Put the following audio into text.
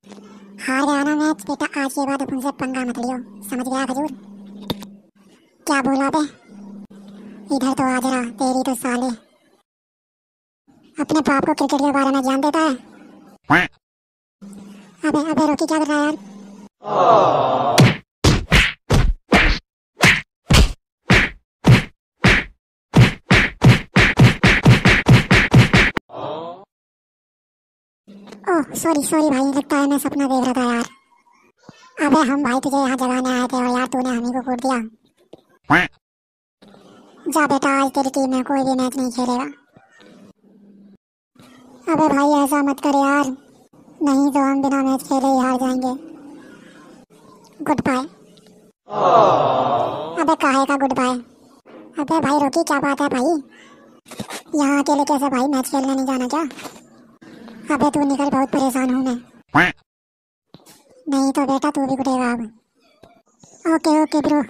हार गया ना मैच बेटा, आज के बाद अपन से पंगा मत लियो, समझ गया खजूर? क्या बोला बे? इधर तो आ जरा, तेरी तो साले अपने बाप को क्रिकेट के बारे में ज्ञान देता है। अबे अबे रोकी, क्या कर रहा है यार? ओह सॉरी सॉरी भाई, लगता है मैं सपना देख रहा था यार। अबे हम भाई तुझे यहाँ जगाने आए थे और यार तूने हम ही को कूट दिया। जा बेटा, आज तेरी टीम में कोई भी मैच नहीं खेलेगा। अबे भाई ऐसा मत कर यार, नहीं तो हम बिना मैच खेले ही हार जाएंगे। Good bye. अबे काहे का गुड बाय? अबे भाई रोकी, क्या बात है भाई? यहाँ अकेले कैसे भाई, मैच खेलने नहीं जाना क्या? अबे तू निकल, बहुत परेशान हूँ मैं। नहीं तो बेटा तू भी कुटेगा अब। Okay okay bro.